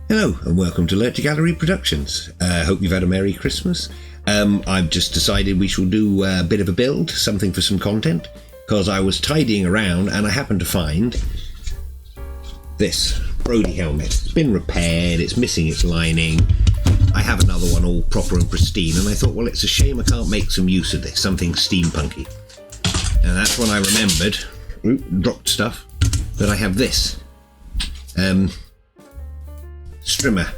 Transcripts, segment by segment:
Hello and welcome to LurcherGallery Productions. Hope you've had a Merry Christmas. I've just decided we shall do a bit of a build, something for some content, because I was tidying around and I happened to find this Brodie helmet. It's been repaired, it's missing its lining. I have another one all proper and pristine, and I thought, well, it's a shame I can't make some use of this, something steampunky. And that's when I remembered, dropped stuff, that I have this. Strimmer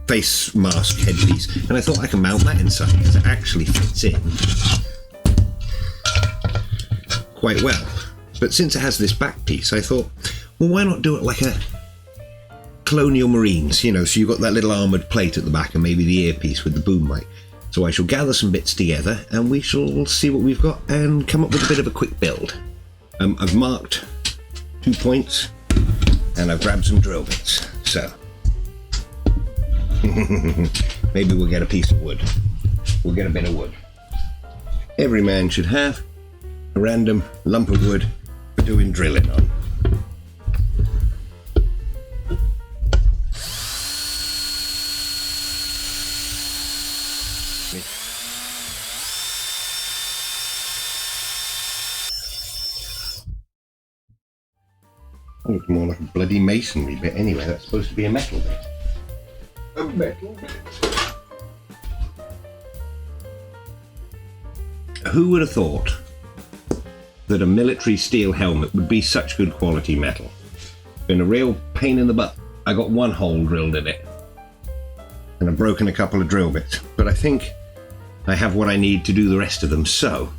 face mask headpiece, and I thought I can mount that inside because it actually fits in quite well. But since it has this back piece, I thought, well, why not do it like a Colonial Marines, you know, so you've got that little armoured plate at the back and maybe the earpiece with the boom mic. So I shall gather some bits together and we shall see what we've got and come up with a bit of a quick build. I've marked 2 points and I've grabbed some drill bits, so maybe we'll get a piece of wood. We'll get a bit of wood. Every man should have a random lump of wood for doing drilling on. That looks more like a bloody masonry bit anyway. That's supposed to be a metal bit. A metal bit. Who would have thought that a military steel helmet would be such good quality metal? Been a real pain in the butt. I got one hole drilled in it and I've broken a couple of drill bits, but I think I have what I need to do the rest of them, so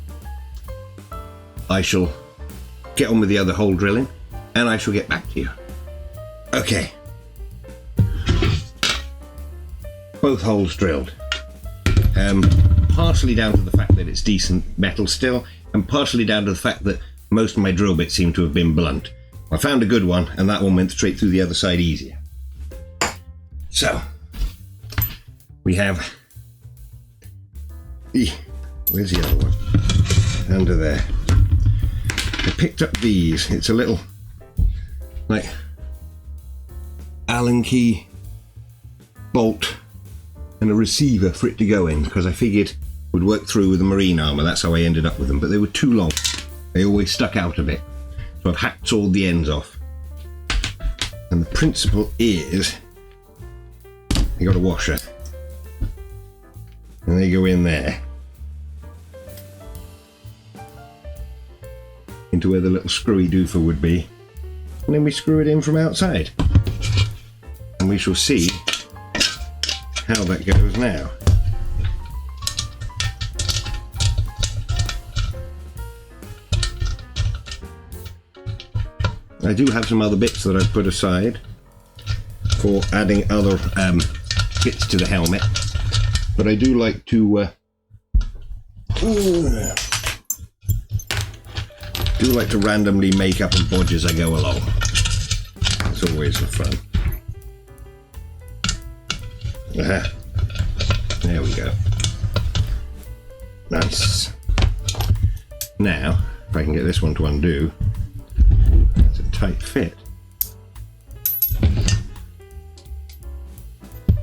I shall get on with the other hole drilling and I shall get back to you. Okay. Both holes drilled. Partially down to the fact that it's decent metal still, and partially down to the fact that most of my drill bits seem to have been blunt. I found a good one, and that one went straight through the other side easier. So, we have... Where's the other one? Under there. I picked up these. It's a little, like, Allen key bolt and a receiver for it to go in, because I figured it would work through with the marine armour. That's how I ended up with them, but they were too long. They always stuck out a bit, so I've hacksawed the ends off. And the principle is, you got a washer, and they go in there into where the little screwy doofer would be, and then we screw it in from outside, and we shall see how that goes now. I do have some other bits that I've put aside for adding other bits to the helmet, but I do like to randomly make up and bodge as I go along. It's always the fun. There we go. Nice. Now, if I can get this one to undo, it's a tight fit.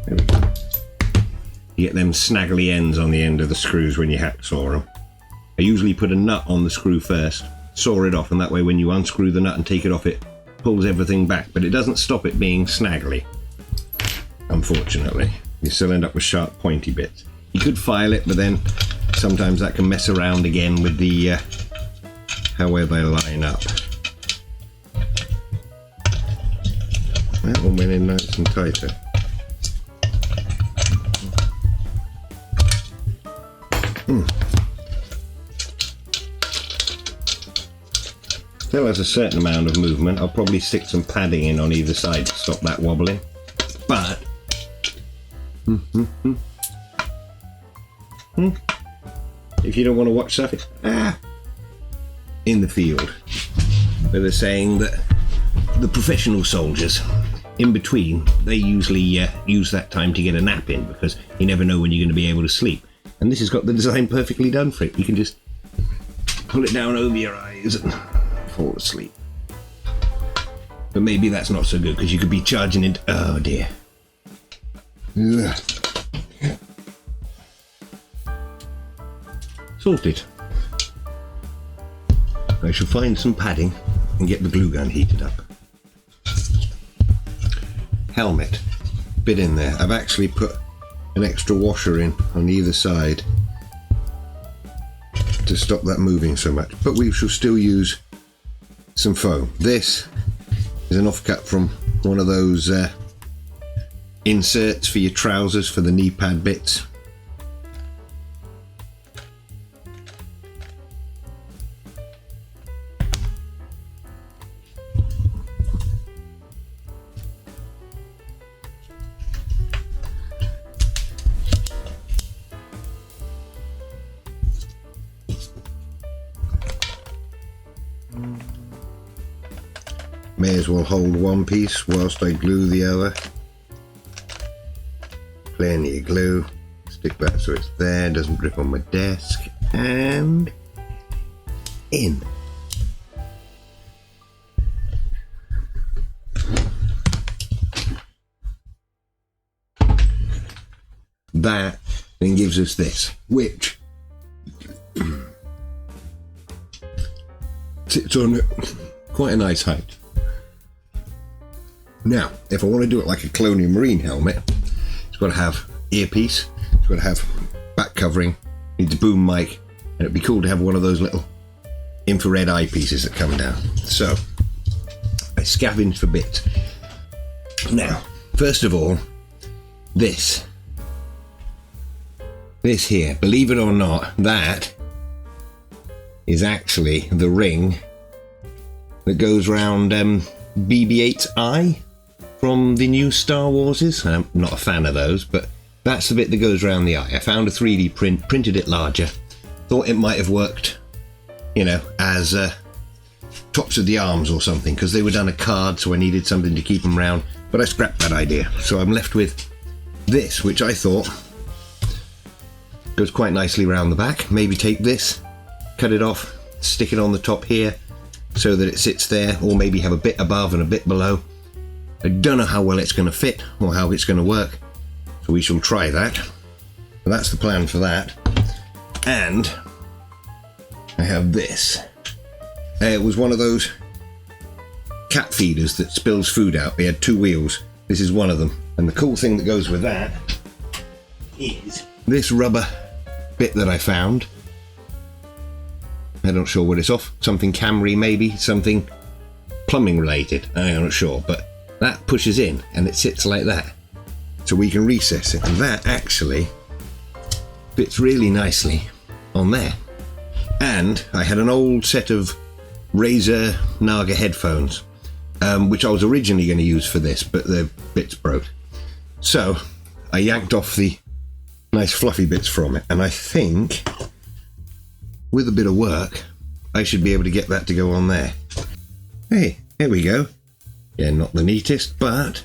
There we go. You get them snaggly ends on the end of the screws when you hacksaw them. I usually put a nut on the screw first, saw it off, and that way when you unscrew the nut and take it off, it pulls everything back, but it doesn't stop it being snaggly. Unfortunately, you still end up with sharp pointy bits. You could file it, but then sometimes that can mess around again with the how well they line up. That one went in nice and tighter. Still has a certain amount of movement. I'll probably stick some padding in on either side to stop that wobbling. But if you don't want to watch stuff, it's in the field. But they're saying that the professional soldiers, in between, they usually use that time to get a nap in, because you never know when you're going to be able to sleep. And this has got the design perfectly done for it. You can just pull it down over your eyes and fall asleep. But maybe that's not so good, because you could be charging into... Oh dear. Ugh. Sorted. I shall find some padding and get the glue gun heated up. Helmet. Bit in there. I've actually put an extra washer in on either side to stop that moving so much, but we shall still use some foam. This is an offcut from one of those inserts for your trousers for the knee pad bits. May as well hold one piece whilst I glue the other. Plenty of glue. Stick that so it's there, doesn't drip on my desk. And in. That then gives us this, which sits on quite a nice height. Now, if I want to do it like a Colonial marine helmet, it's got to have earpiece, it's got to have back covering, needs a boom mic, and it'd be cool to have one of those little infrared eyepieces that come down. So, I scavenged for bits. Now, first of all, this here, believe it or not, that is actually the ring that goes round BB-8's eye from the new Star Warses. I'm not a fan of those, but that's the bit that goes around the eye. I found a 3D print, printed it larger, thought it might have worked, you know, as tops of the arms or something, because they were done a card, so I needed something to keep them round, but I scrapped that idea. So I'm left with this, which I thought goes quite nicely around the back. Maybe take this, cut it off, stick it on the top here, so that it sits there, or maybe have a bit above and a bit below. I don't know how well it's going to fit or how it's going to work, so we shall try that. But that's the plan for that. And I have this. It was one of those cat feeders that spills food out. They had two wheels. This is one of them. And the cool thing that goes with that is this rubber bit that I found. I'm not sure what it's off. Something Camry maybe, something plumbing related. I'm not sure, but that pushes in and it sits like that. So we can recess it, and that actually fits really nicely on there. And I had an old set of Razer Naga headphones, which I was originally going to use for this, but the bits broke. So I yanked off the nice fluffy bits from it, and I think with a bit of work, I should be able to get that to go on there. Hey, here we go. Yeah, not the neatest, but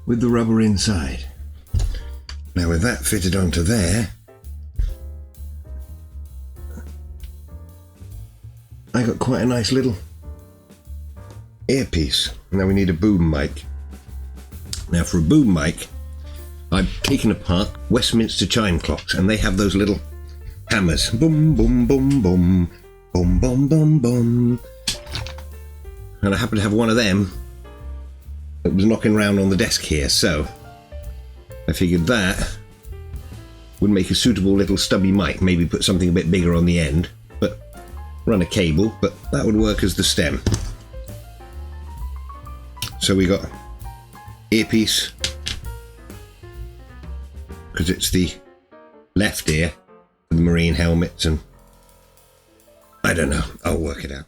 with the rubber inside. Now with that fitted onto there, I got quite a nice little earpiece. Now we need a boom mic. Now for a boom mic, I've taken apart Westminster chime clocks, and they have those little hammers. Boom, boom, boom, boom, boom, boom, boom, boom. And I happen to have one of them that was knocking around on the desk here, so I figured that would make a suitable little stubby mic. Maybe put something a bit bigger on the end, but run a cable, but that would work as the stem. So we got earpiece, because it's the left ear for the marine helmets, and I don't know, I'll work it out.